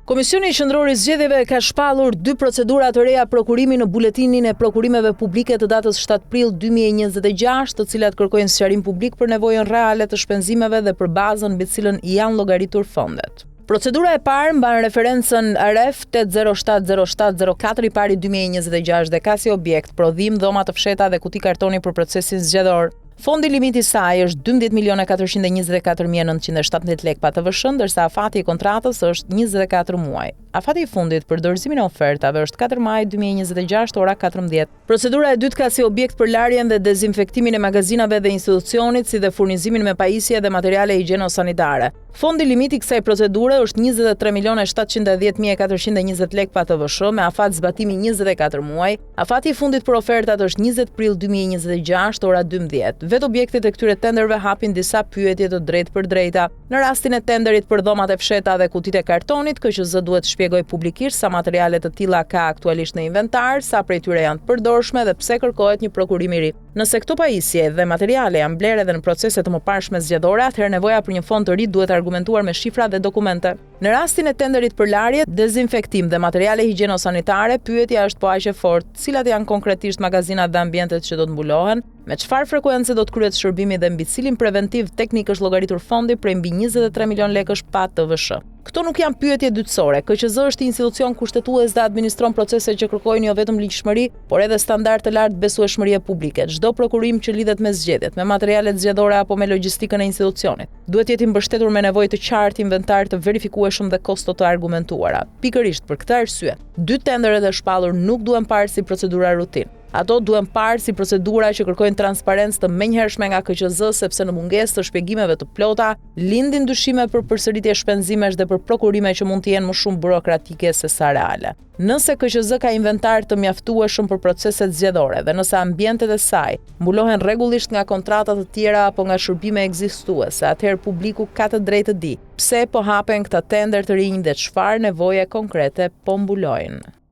Komisioni Qendror i Zgjedhjeve ka shpallur 2 procedura të reja prokurimi në buletinin e prokurimeve publike të datës 7 prill 2026, të cilat kërkojnë sqarim publik për nevojën reale të shpenzimeve dhe për bazën mbi cilën janë llogaritur fondet. Procedura e parë mban referencën RF 8070704 i pari 2026 dhe ka si objekt prodhim dhoma të fshehta dhe kuti kartoni për procesin zgjedhor. Fondi limiti i saj është 12.424.917 lekë pa TVSH, ndërsa afati i kontratës është 24 muaj. Afati i fundit për dorëzimin e ofertave është 4 maj 2026 ora 14. Procedura e dytë ka si objekt përlarjen dhe dezinfektimin e magazinave dhe institucionit, si dhe furnizimin me pajisje dhe materiale higjeno-sanitare. Fondi limiti i kësaj procedure është 23.710.420 lekë pa TVSH me afat zbatimi 24 muaj. Afati i fundit për ofertat është 20 prill 2026 ora 12. Vetë objektet e këtyre tenderve hapin disa pyetje të drejtë për drejta. Në rastin e tenderit për dhomat e fshehta dhe kutitë e kartonit, KQZ duhet shpjegoj publikisht sa materiale të tilla ka aktualisht në inventar, sa prej tyre janë të përdorshme dhe pse kërkohet një prokurim i ri. Nëse këto pajisje dhe materiale janë blerë edhe në procese të mëparshme zgjedhore, atëherë nevoja për një fond të ri duhet argumentuar me shifra dhe dokumente. Në rastin e tenderit për larje, dezinfektim dhe materiale higjeno-sanitare, pyetja është po aq e fortë, cilat janë konkretisht magazinat dhe ambientet që do të mbulohen, me çfarë frekuencë do të kryhet shërbimi dhe mbi cilin preventiv teknik është llogaritur fondi prej mbi 23 milion lekësh pa TVSH. Këto nuk janë pyetje dytësore. KQZ është institucion kushtetues dhe administron procese që kërkojnë jo vetëm ligjshmëri, por edhe standard të lartë besueshmërie publike. Çdo prokurim që lidhet me zgjedhjet, me materialet zgjedhore apo me logjistikën e institucionit, duhet jetë i mbështetur me nevojë të qartë, inventar të verifikueshëm dhe kosto të argumentuara. Pikërisht për këtë arsye, 2 tenderet e shpallur nuk duhen parë si procedura rutinë. Ato duhen parë si procedura që kërkojnë transparencë të menjëhershme nga KQZ, sepse në mungesë të shpjegimeve të plota, lindin dyshime për përsëritje shpenzimesh dhe për prokurime që mund të jenë më shumë burokratike se sa reale. Nëse KQZ ka inventar të mjaftueshëm për proceset zgjedhore dhe nëse ambientet e saj mbulohen rregullisht nga kontrata të tjera apo nga shërbime ekzistuese, atëherë publiku ka të drejtë të di pse po hapen këta tender të rinj dhe çfarë nevoje konkrete po mbulojnë.